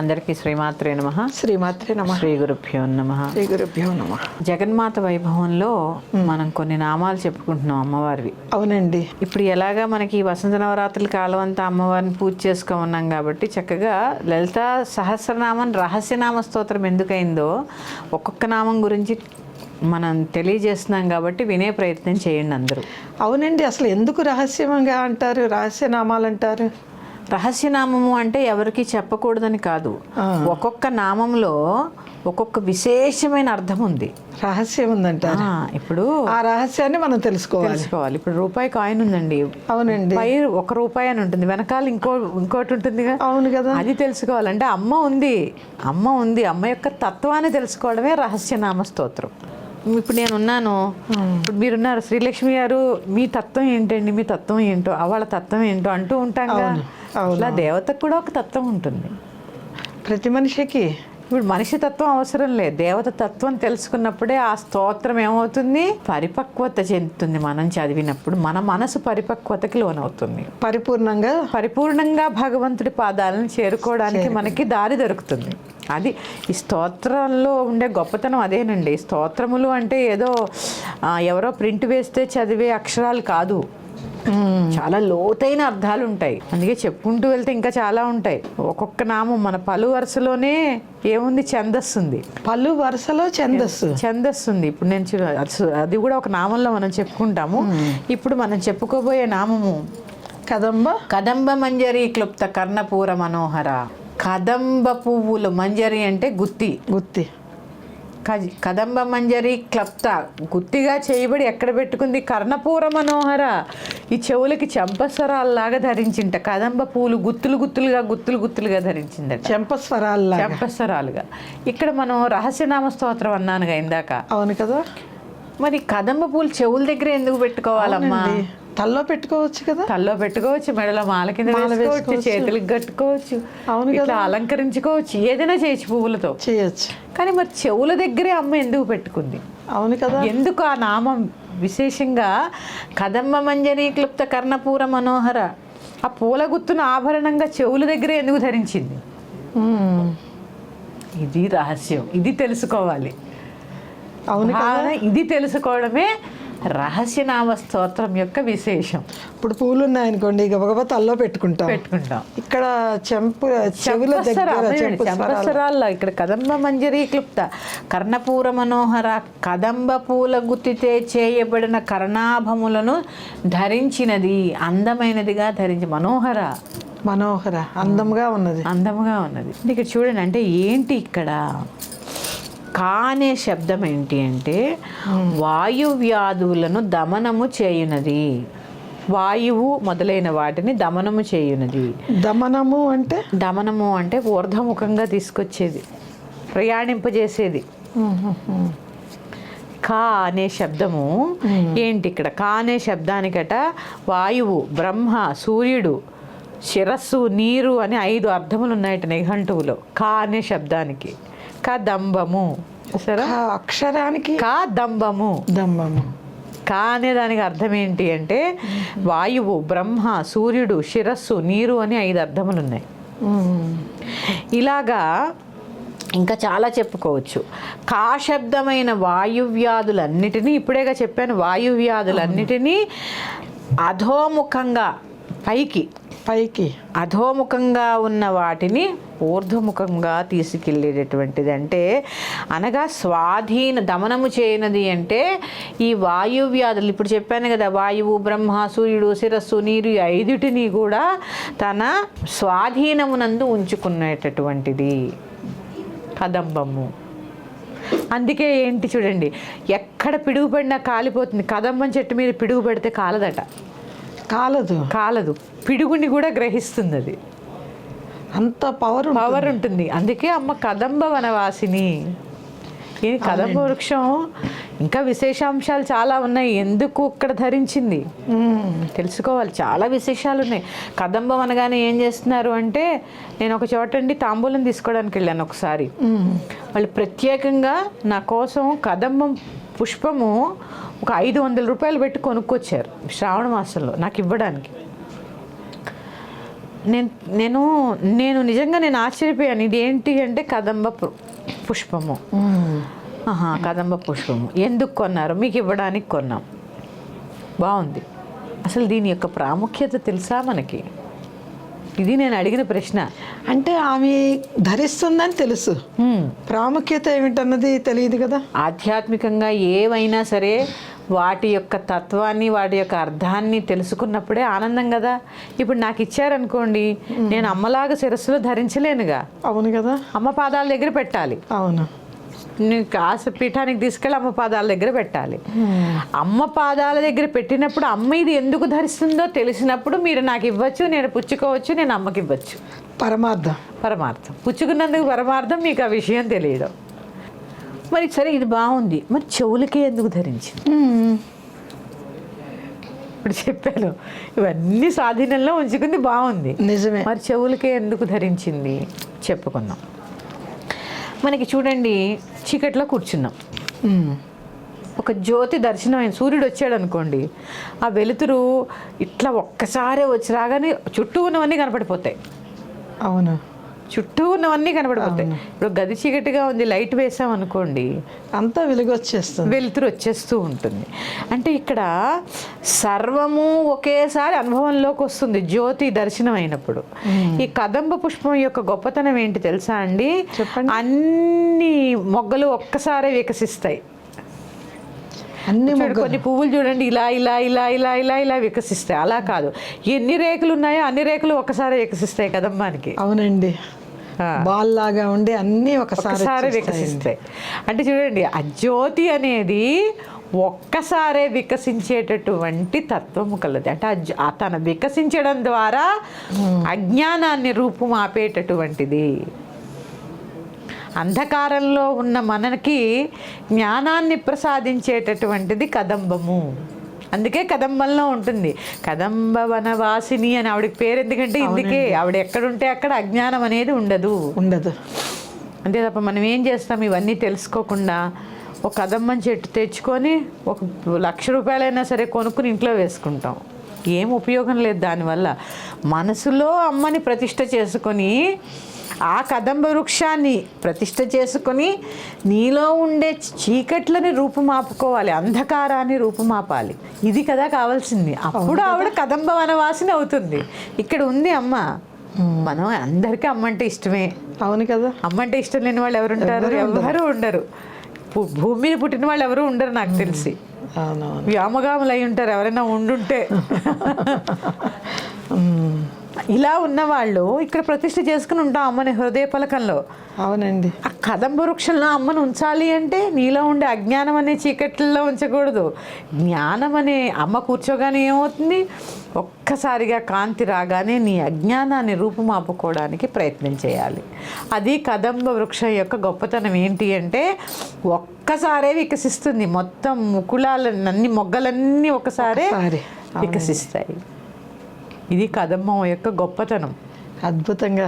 అందరికీ శ్రీమాత్రే నమః. శ్రీమాత్రే నమః. శ్రీ గురుభ్యో నమః. శ్రీ గురుభ్యో నమః. జగన్మాత వైభవంలో మనం కొన్ని నామాలు చెప్పుకుంటున్నాం అమ్మవారివి. అవునండి. ఇప్పుడు ఎలాగా మనకి ఈ వసంత నవరాత్రుల కాలం అంతా అమ్మవారిని పూజ చేసుకున్నాం కాబట్టి చక్కగా లలితా సహస్రనామం రహస్యనామ స్తోత్రం ఎందుకైందో ఒక్కొక్క నామం గురించి మనం తెలియజేస్తున్నాం కాబట్టి వినే ప్రయత్నం చేయండి అందరూ. అవునండి, అసలు ఎందుకు రహస్యంగా అంటారు, రహస్యనామాలు అంటారు? రహస్యనామము అంటే ఎవరికి చెప్పకూడదని కాదు, ఒక్కొక్క నామంలో ఒక్కొక్క విశేషమైన అర్థం ఉంది, రహస్యం ఉందంటారు. ఇప్పుడు ఆ రహస్యాన్ని మనం తెలుసుకోవాలి. ఇప్పుడు రూపాయి కాయిన్ ఉందండి. అవునండి. పై 1 రూపాయి అని ఉంటుంది, వెనకాల ఇంకోటి ఉంటుంది. అవును కదా. అది తెలుసుకోవాలంటే అమ్మ ఉంది. అమ్మ యొక్క తత్వాన్ని తెలుసుకోవడమే రహస్యనామ స్తోత్రం. ఇప్పుడు నేనున్నాను, ఇప్పుడు మీరున్నారు, శ్రీలక్ష్మి గారు మీ తత్వం ఏంటండి, మీ తత్వం ఏంటో, వాళ్ళ తత్వం ఏంటో అంటూ ఉంటాం కదా. అలా దేవతకు కూడా ఒక తత్వం ఉంటుంది ప్రతి మనిషికి. ఇప్పుడు మనిషి తత్వం అవసరం లేదు, దేవత తత్వం తెలుసుకున్నప్పుడే ఆ స్తోత్రం ఏమవుతుంది, పరిపక్వత చెందుతుంది. మనం చదివినప్పుడు మన మనసు పరిపక్వతకి లోనవుతుంది. పరిపూర్ణంగా భగవంతుడి పాదాలను చేరుకోవడానికి మనకి దారి దొరుకుతుంది. అది ఈ స్తోత్రంలో ఉండే గొప్పతనం అదేనండి. స్తోత్రములు అంటే ఏదో ఎవరో ప్రింట్ వేస్తే చదివే అక్షరాలు కాదు, చాలా లోతైన అర్థాలు ఉంటాయి. అందుకే చెప్పుకుంటూ వెళ్తే ఇంకా చాలా ఉంటాయి. ఒక్కొక్క నామం మన పలు వరుసలోనే ఏముంది, ఛందస్సు ఉంది. పలు వరుసలో ఛందస్సు ఉంది. ఇప్పుడు నేను అది కూడా ఒక నామంలో మనం చెప్పుకుంటాము. ఇప్పుడు మనం చెప్పుకోబోయే నామము కదంబ మంజరి క్లుప్త కర్ణపూర మనోహర. కదంబ పువ్వులు, మంజరి అంటే గుత్తి. కదంబ మంజరి క్లప్త, గుత్తిగా చేయబడి ఎక్కడ పెట్టుకుంది, కర్ణపూర మనోహర. ఈ చెవులకి చెంపస్వరాల్లాగా ధరించింట. కదంబ పూలు గుత్తులుగా ధరించిందట, చెంపస్వరాలుగా. ఇక్కడ మనం రహస్యనామ స్తోత్రం అన్నానుగా ఇందాక. అవును కదా. మరి కదంబ పూలు చెవుల దగ్గర ఎందుకు పెట్టుకోవాలమ్మా? తల్లో పెట్టుకోవచ్చు కదా. తల్లో పెట్టుకోవచ్చు, మెడలో మాల కింద వేసుకోవచ్చు, చేతులకు కట్టుకోవచ్చు, ఇట్లా అలంకరించుకోవచ్చు, ఏదైనా చేయొచ్చు, పువ్వులతో చేయొచ్చు. కానీ మరి చెవుల దగ్గరే అమ్మ ఎందుకు పెట్టుకుంది? అవును కదా. ఎందుకు ఆ నామం విశేషంగా కదంబ మంజరి క్లుప్త కర్ణపూర మనోహర? ఆ పూల గుత్తును ఆభరణంగా చెవుల దగ్గరే ఎందుకు ధరించింది? ఇది రహస్యం, ఇది తెలుసుకోవాలి. అవును కదా. ఇది తెలుసుకోవడమే రహస్యనామ స్తోత్రం యొక్క విశేషం. ఇప్పుడు పూలు ఉన్నాయనుకోండి, గబగబా తల్లో పెట్టుకుంటాం. ఇక్కడ చెంపస్వరాల్లో ఇక్కడ కదంబ మంజరి క్లుప్త కర్ణపూర మనోహర. కదంబ పూల గుత్తితే చేయబడిన కర్ణాభములను ధరించినది, అందమైనదిగా ధరించి. మనోహర అందంగా ఉన్నది. ఇక్కడ చూడండి, అంటే ఏంటి ఇక్కడ కా అనే శబ్దం ఏంటి అంటే వాయువ్యాధువులను దమనము చేయునది. వాయువు మొదలైన వాటిని దమనము చేయునది. దమనము అంటే ఊర్ధముఖంగా తీసుకొచ్చేది, ప్రయాణింపజేసేది. కా అనే శబ్దము ఏంటి? ఇక్కడ కా అనే శబ్దానికట వాయువు, బ్రహ్మ, సూర్యుడు, శిరస్సు, నీరు అని 5 అర్థములు ఉన్నాయట నిఘంటువులో కా అనే శబ్దానికి. కదంబము అక్షరానికి కదంబము. కా అనే దానికి అర్థం ఏంటి అంటే వాయువు, బ్రహ్మ, సూర్యుడు, శిరస్సు, నీరు అని 5 అర్థములు ఉన్నాయి. ఇలాగా ఇంకా చాలా చెప్పుకోవచ్చు. కా శబ్దమైన వాయువ్యాధులన్నిటినీ, ఇప్పుడేగా చెప్పాను, వాయువ్యాధులన్నిటినీ అధోముఖంగా పైకి అధోముఖంగా ఉన్న వాటిని ఊర్ధ్వముఖంగా తీసుకెళ్ళేటటువంటిది. అంటే అనగా దమనము చేయనది అంటే ఈ వాయువ్యాధులు, ఇప్పుడు చెప్పాను కదా, వాయువు, బ్రహ్మ, సూర్యుడు, శిరస్సు, నీరు, 5 కూడా తన స్వాధీనమునందు ఉంచుకునేటటువంటిది కదంబము. అందుకే ఏంటి చూడండి, ఎక్కడ పిడుగు పడినా కాలిపోతుంది. కదంబం చెట్టు మీద పిడుగు పడితే కాలదట. కాలదు, పిడుగుని కూడా గ్రహిస్తుంది. అది అంత పవర్ ఉంటుంది. అందుకే అమ్మ కదంబ వనవాసిని. ఈ కదంబ వృక్షం ఇంకా విశేషాంశాలు చాలా ఉన్నాయి. ఎందుకు ఇక్కడ ధరించింది తెలుసుకోవాలి, చాలా విశేషాలు ఉన్నాయి. కదంబం అనగానే ఏం చేస్తున్నారు అంటే, నేను ఒక చోటండి తాంబూలం తీసుకోవడానికి వెళ్ళాను ఒకసారి. వాళ్ళు ప్రత్యేకంగా నా కోసం కదంబం పుష్పము ఒక 500 రూపాయలు పెట్టి కొనుక్కొచ్చారు శ్రావణ మాసంలో నాకు ఇవ్వడానికి. నేను నేను నేను నిజంగా నేను ఆశ్చర్యపోయాను. ఇది ఏంటి అంటే కదంబ పుష్పము. కదంబ పుష్పము ఎందుకు కొన్నారు? మీకు ఇవ్వడానికి కొన్నాం. బాగుంది. అసలు దీని యొక్క ప్రాముఖ్యత తెలుసా మనకి? ఇది నేను అడిగిన ప్రశ్న. అంటే ఆమె ధరిస్తుందని తెలుసు, ప్రాముఖ్యత ఏమిటన్నది తెలియదు కదా. ఆధ్యాత్మికంగా ఏవైనా సరే వాటి యొక్క తత్వాన్ని, వాటి యొక్క అర్థాన్ని తెలుసుకున్నప్పుడే ఆనందం కదా. ఇప్పుడు నాకు ఇచ్చారనుకోండి, నేను అమ్మలాగా శిరస్సులో ధరించలేనుగా. అవును కదా. అమ్మ పాదాల దగ్గర పెట్టాలి. అవును. నీకు ఆశ పీఠానికి తీసుకెళ్ళి అమ్మ పాదాల దగ్గర పెట్టాలి. అమ్మ పాదాల దగ్గర పెట్టినప్పుడు అమ్మ ఇది ఎందుకు ధరిస్తుందో తెలిసినప్పుడు మీరు నాకు ఇవ్వచ్చు, నేను పుచ్చుకోవచ్చు, నేను అమ్మకి ఇవ్వచ్చు. పరమార్థం పుచ్చుకున్నందుకు పరమార్థం మీకు ఆ విషయం తెలియడం. మరి సరే ఇది బాగుంది, మరి చెవులకే ఎందుకు ధరించింది? ఇప్పుడు చెప్పాను, ఇవన్నీ స్వాధీనంలో ఉంచుకుంది, బాగుంది, నిజమే. మరి చెవులకే ఎందుకు ధరించింది చెప్పుకుందాం. మనకి చూడండి, చీకట్లో కూర్చున్నాం, ఒక జ్యోతి దర్శనం అయిన సూర్యుడు వచ్చాడు అనుకోండి, ఆ వెలుతురు ఇట్లా ఒక్కసారే వచ్చి రాగానే చుట్టూ ఉన్నవన్నీ కనపడిపోతాయి. అవును, చుట్టూ ఉన్నవన్నీ కనపడిపోతాయి. ఇప్పుడు గది చీకటిగా ఉంది, లైట్ వేసాం అనుకోండి, అంతా వెలుగొచ్చేస్తుంది, వెలుతురు వచ్చేస్తూ ఉంటుంది. అంటే ఇక్కడ సర్వము ఒకేసారి అనుభవంలోకి వస్తుంది జ్యోతి దర్శనం అయినప్పుడు. ఈ కదంబ పుష్పం యొక్క గొప్పతనం ఏంటి తెలుసా అండి? చెప్పండి. అన్ని మొగ్గలు ఒక్కసారే వికసిస్తాయి. కొన్ని పువ్వులు చూడండి, ఇలా ఇలా ఇలా ఇలా ఇలా ఇలా వికసిస్తాయి. అలా కాదు, ఎన్ని రేకులు ఉన్నాయో అన్ని రేకులు ఒక్కసారి వికసిస్తాయి కదంబానికి. అవునండి, బాల్ లాగా ఉండి అన్నీ ఒకసారి వికసిస్తాయి. అంటే చూడండి, ఆ జ్యోతి అనేది ఒక్కసారే వికసించేటటువంటి తత్వము కలది. అంటే తన వికసించడం ద్వారా అజ్ఞానాన్ని రూపుమాపేటటువంటిది. అంధకారంలో ఉన్న మనకి జ్ఞానాన్ని ప్రసాదించేటటువంటిది కదంబము. అందుకే కదంబంలో ఉంటుంది. కదంబ వనవాసిని అని ఆవిడకి పేరు ఎందుకంటే ఇందుకే. ఆవిడ ఎక్కడుంటే అక్కడ అజ్ఞానం అనేది ఉండదు. అంతే తప్ప మనం ఏం చేస్తాం, ఇవన్నీ తెలుసుకోకుండా ఒక కదంబం చెట్టు తెచ్చుకొని ఒక 1,00,000 రూపాయలైనా సరే కొనుక్కుని ఇంట్లో వేసుకుంటాం. ఏం ఉపయోగం లేదు దానివల్ల. మనసులో అమ్మని ప్రతిష్ఠ చేసుకొని ఆ కదంబ వృక్షాన్ని ప్రతిష్ఠ చేసుకొని నీలో ఉండే చీకట్లని రూపుమాపుకోవాలి, అంధకారాన్ని రూపుమాపాలి. ఇది కదా కావాల్సింది. అప్పుడు ఆవిడ కదంబ వనవాసిని అవుతుంది. ఇక్కడ ఉంది అమ్మ. మనం అందరికీ అమ్మ అంటే ఇష్టమే. అవును కదా. అమ్మ అంటే ఇష్టం లేని వాళ్ళు ఎవరుంటారు? ఎవరు ఉండరు. భూమి మీద పుట్టిన వాళ్ళు ఎవరు ఉండరు నాకు తెలిసి. వ్యామగాములు అయి ఉంటారు ఎవరైనా ఉండుంటే. ఇలా ఉన్నవాళ్ళు ఇక్కడ ప్రతిష్ఠ చేసుకుని ఉంటాం అమ్మని హృదయ పలకంలో. అవునండి. ఆ కదంబ వృక్షంలో అమ్మను ఉంచాలి అంటే నీలో ఉండే అజ్ఞానం అనే చీకట్లలో ఉంచకూడదు. జ్ఞానం అనే అమ్మ కూర్చోగానే ఏమవుతుంది, ఒక్కసారిగా కాంతి రాగానే నీ అజ్ఞానాన్ని రూపుమాపుకోవడానికి ప్రయత్నం చేయాలి. అది కదంబ వృక్షం యొక్క గొప్పతనం. ఏంటి అంటే ఒక్కసారే వికసిస్తుంది. మొత్తం ముకులాలన్నీ, మొగ్గలన్నీ ఒకసారి వికసిస్తాయి. ఇది కదంబం యొక్క గొప్పతనం. అద్భుతంగా.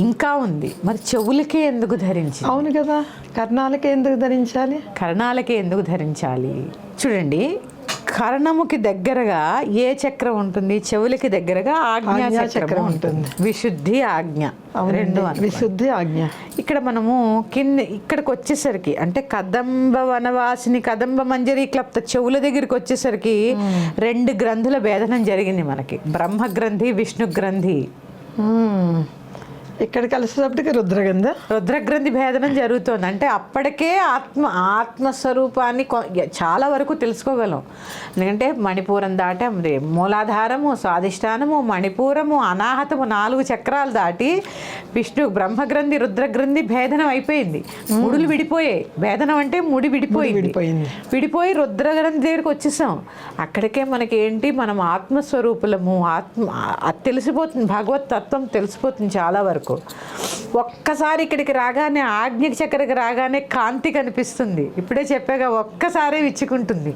ఇంకా ఉంది. మరి చెవులకే ఎందుకు ధరించి? అవును కదా, కర్ణాలకే ఎందుకు ధరించాలి? కర్ణాలకే ఎందుకు ధరించాలి? చూడండి, కర్ణముకి దగ్గరగా ఏ చక్రం ఉంటుంది? చెవులకి దగ్గరగా ఆజ్ఞా చక్రం ఉంటుంది. విశుద్ధి, ఆజ్ఞ, రెండు. విశుద్ధి, ఆజ్ఞ. ఇక్కడ మనము ఇక్కడికి వచ్చేసరికి అంటే కదంబ వనవాసిని, కదంబ మంజరి క్లప్త చెవుల దగ్గరికి వచ్చేసరికి 2 గ్రంథుల భేదనం జరిగింది మనకి. బ్రహ్మ గ్రంథి, విష్ణు గ్రంథి. ఇక్కడ కలిసేటప్పటికి రుద్రగ్రంథి భేదనం జరుగుతుంది. అంటే అప్పటికే ఆత్మస్వరూపాన్ని చాలా వరకు తెలుసుకోగలం. ఎందుకంటే మణిపూరం దాటి మూలాధారము, స్వాధిష్టానము, మణిపూరము, అనాహతము 4 చక్రాలు దాటి బ్రహ్మగ్రంథి, రుద్రగ్రంథి భేదనం అయిపోయింది. ముడులు విడిపోయాయి. భేదనం అంటే ముడి విడిపోయి రుద్రగ్రంథి దగ్గరికి వచ్చేసాం. అక్కడికే మనకి ఏంటి, మనం ఆత్మస్వరూపులము. తెలిసిపోతుంది, భగవత్ తత్వం తెలిసిపోతుంది చాలా వరకు. ఒక్కసారి ఇక్కడికి రాగానే, ఆజ్ఞ చక్రకి రాగానే కాంతి కనిపిస్తుంది. ఇప్పుడే చెప్పాగా, ఒక్కసారే విచ్చుకుంటుంది.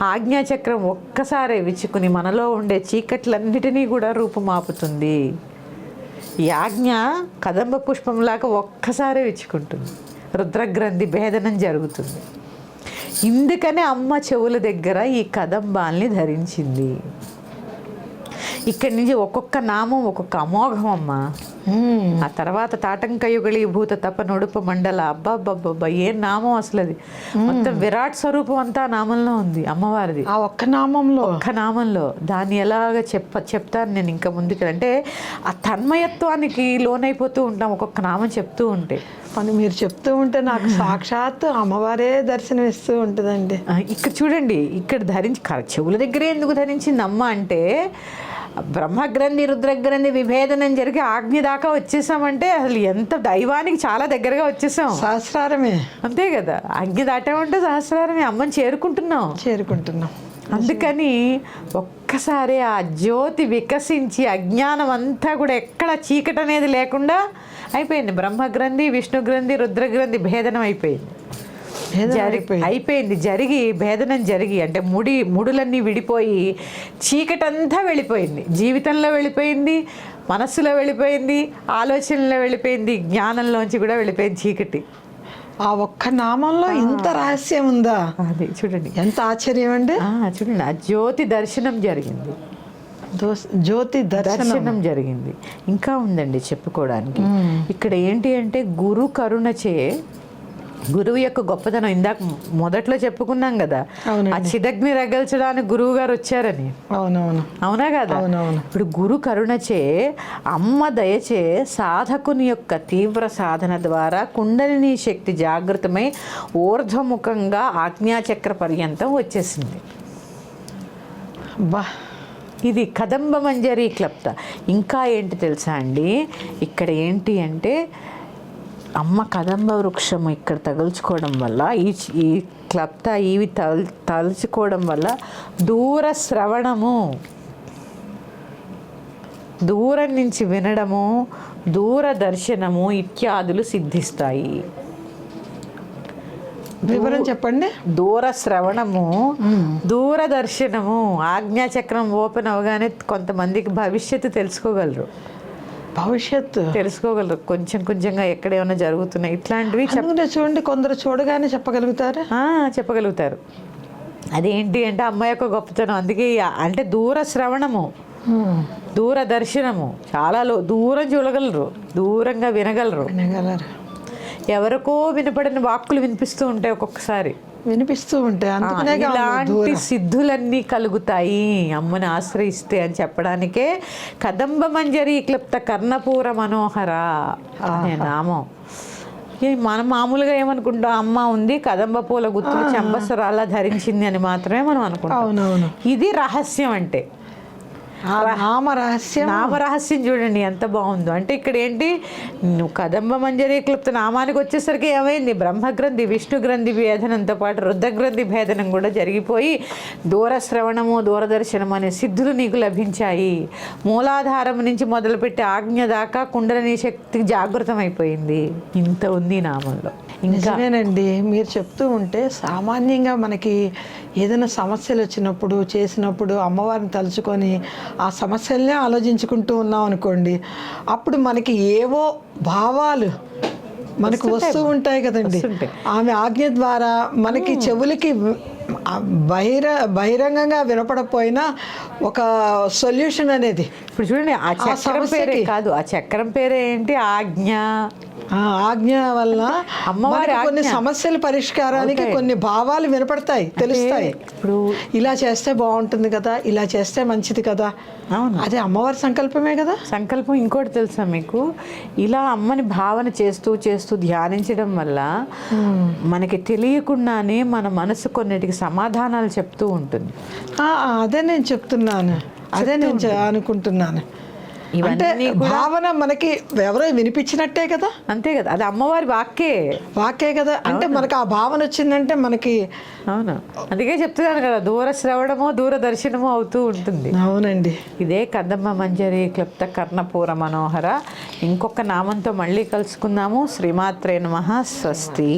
ఆజ్ఞా చక్రం ఒక్కసారే విచ్చుకుని మనలో ఉండే చీకట్లన్నిటినీ కూడా రూపుమాపుతుంది. ఈ ఆజ్ఞ కదంబ పుష్పంలాగా ఒక్కసారే విచ్చుకుంటుంది. రుద్రగ్రంథి భేదనం జరుగుతుంది. ఇందుకనే అమ్మ చెవుల దగ్గర ఈ కదంబాల్ని ధరించింది. ఇక్కడి నుంచి ఒక్కొక్క నామం ఒక్కొక్క అమోఘం అమ్మ. ఆ తర్వాత తాటంకయుగళి భూత తప నొడుపు మండల, అబ్బాబ్బబ్బబ్బా ఏం నామం అసలు అది. మొత్తం విరాట్ స్వరూపం అంతా ఆ నామంలో ఉంది అమ్మవారిది, ఆ ఒక్క నామంలో. ఒక్క నామంలో. దాన్ని ఎలాగ చెప్తాను నేను ఇంకా ముందుకు. అంటే ఆ తన్మయత్వానికి లోనైపోతూ ఉంటాం ఒక్కొక్క నామం చెప్తూ ఉంటే. అని మీరు చెప్తూ ఉంటే నాకు సాక్షాత్ అమ్మవారే దర్శనం ఇస్తూ ఉంటుందండి. ఇక్కడ చూడండి, ఇక్కడ చెవుల దగ్గరే ఎందుకు ధరించింది అమ్మ అంటే, బ్రహ్మగ్రంథి రుద్రగ్రంథి విభేదనం జరిగి ఆజ్ఞ దాకా వచ్చేసామంటే అసలు ఎంత దైవానికి చాలా దగ్గరగా వచ్చేసాం. సహస్రారమే. అంతే కదా, ఆజ్ఞ దాటామంటే సహస్రారమే, అమ్మని చేరుకుంటున్నాం. అందుకని ఒక్కసారి ఆ జ్యోతి వికసించి అజ్ఞానం అంతా కూడా ఎక్కడ చీకటి అనేది లేకుండా అయిపోయింది. బ్రహ్మగ్రంథి విష్ణుగ్రంథి రుద్రగ్రంథి భేదనం అయిపోయింది. జరిగి భేదనం జరిగి అంటే ముడులన్నీ విడిపోయి చీకటంతా వెళ్ళిపోయింది. జీవితంలో వెళ్ళిపోయింది, మనస్సులో వెళ్ళిపోయింది, ఆలోచనలో వెళ్ళిపోయింది, జ్ఞానంలోంచి కూడా వెళ్ళిపోయింది చీకటి. ఆ ఒక్క నామంలో ఇంత రహస్యం ఉందా? అది చూడండి ఎంత ఆశ్చర్యం అండి. చూడండి, ఆ జ్యోతి దర్శనం జరిగింది, జ్యోతి దర్శనం జరిగింది. ఇంకా ఉందండి చెప్పుకోవడానికి. ఇక్కడ ఏంటి అంటే గురు కరుణచే, గురువు యొక్క గొప్పతనం ఇందాక మొదట్లో చెప్పుకున్నాం కదా, ఆ చిదగ్ని రగల్చడానికి గురువు గారు వచ్చారని. అవునా కదా? ఇప్పుడు గురు కరుణచే, అమ్మ దయచే సాధకుని యొక్క తీవ్ర సాధన ద్వారా కుండలిని శక్తి జాగృతమై ఊర్ధ్వముఖంగా ఆజ్ఞాచక్ర పర్యంతం వచ్చేసింది. ఇది కదంబ మంజరి క్లప్త. ఇంకా ఏంటి తెలుసా అండి, ఇక్కడ ఏంటి అంటే అమ్మ కదంబ వృక్షము ఇక్కడ తగుల్చుకోవడం వల్ల, ఈ క్లప్త ఇవి తలుచుకోవడం వల్ల దూర శ్రవణము, దూరం నుంచి వినడము, దూరదర్శనము ఇత్యాదులు సిద్ధిస్తాయి. వివరం చెప్పండి. దూర శ్రవణము, దూరదర్శనము. ఆజ్ఞాచక్రం ఓపెన్ అవగానే కొంతమందికి భవిష్యత్తు తెలుసుకోగలరు, కొంచెం కొంచెంగా ఎక్కడ ఏమైనా జరుగుతున్నాయి ఇట్లాంటివి చూడండి. కొందరు చూడగానే చెప్పగలుగుతారు. అదేంటి అంటే అమ్మ యొక్క గొప్పతనం. అందుకే అంటే దూర శ్రవణము, దూరదర్శనము, చాలా దూరం చూడగలరు, దూరంగా వినగలరు. ఎవరికో వినపడిన వాక్కులు వినిపిస్తూ ఉంటాయి, ఒక్కొక్కసారి వినిపిస్తూ ఉంటాయి. ఇలాంటి సిద్ధులన్నీ కలుగుతాయి అమ్మని ఆశ్రయిస్తే అని చెప్పడానికే కదంబ మంజరి క్లుప్త కర్ణపూర మనోహర అనే నామం. మనం మామూలుగా ఏమనుకుంటాం, అమ్మ ఉంది కదంబ పూల గుత్తులు చెంబసరాలా ధరించింది అని మాత్రమే మనం అనుకుంటాం. ఇది రహస్యం. అంటే నామరహస్యం చూడండి ఎంత బాగుందో. అంటే ఇక్కడ ఏంటి, నువ్వు కదంబ మంజరి క్లుప్త నామానికి వచ్చేసరికి ఏమైంది, బ్రహ్మగ్రంథి విష్ణుగ్రంథి భేదనంతో పాటు రుద్రగ్రంథి భేదనం కూడా జరిగిపోయి దూరశ్రవణము దూరదర్శనము అనే సిద్ధులు నీకు లభించాయి. మూలాధారం నుంచి మొదలుపెట్టి ఆజ్ఞ దాకా కుండలిని శక్తి జాగృతం అయిపోయింది. ఇంత ఉంది నామంలో. నిజమేనండి, మీరు చెప్తూ ఉంటే సామాన్యంగా మనకి ఏదైనా సమస్యలు వచ్చినప్పుడు చేసినప్పుడు అమ్మవారిని తలుచుకొని ఆ సమస్యలనే ఆలోచించుకుంటూ ఉన్నాం అనుకోండి, అప్పుడు మనకి ఏవో భావాలు మనకు వస్తూ ఉంటాయి కదండి. ఆమె ఆజ్ఞ ద్వారా మనకి చెవులకి బహిరంగంగా వినపడపోయినా ఒక సొల్యూషన్ అనేది. ఇప్పుడు చూడండి, ఆ చక్రం పేరే కాదు, ఆ చక్రం పేరే ఏంటి, ఆజ్ఞ వల్ల అమ్మవారి కొన్ని సమస్యల పరిష్కారానికి కొన్ని భావాలు వినపడతాయి, తెలుస్తాయి. ఇప్పుడు ఇలా చేస్తే బాగుంటుంది కదా, ఇలా చేస్తే మంచిది కదా. అదే అమ్మవారి సంకల్పమే కదా. సంకల్పం. ఇంకోటి తెలుసా మీకు, ఇలా అమ్మని భావన చేస్తూ చేస్తూ ధ్యానించడం వల్ల మనకి తెలియకుండానే మన మనసు కొన్నిటికి సమాధానాలు చెప్తూ ఉంటుంది. అదే నేను చెప్తున్నాను, అదే నేను అనుకుంటున్నాను. అంటే భావన మనకి ఎవరో వినిపించినట్టే కదా. అంతే కదా, అది అమ్మవారి వాక్యే కదా. అంటే మనకి ఆ భావన వచ్చిందంటే మనకి. అవును, అందుకే చెప్తున్నాను కదా, దూర శ్రవణమో దూరదర్శనమో అవుతూ ఉంటుంది. అవునండి. ఇదే కదంబ మంజరి క్లుప్త కర్ణపూర మనోహర. ఇంకొక నామంతో మళ్ళీ కలుసుకుందాము. శ్రీమాత్రే నమః. స్వస్తి.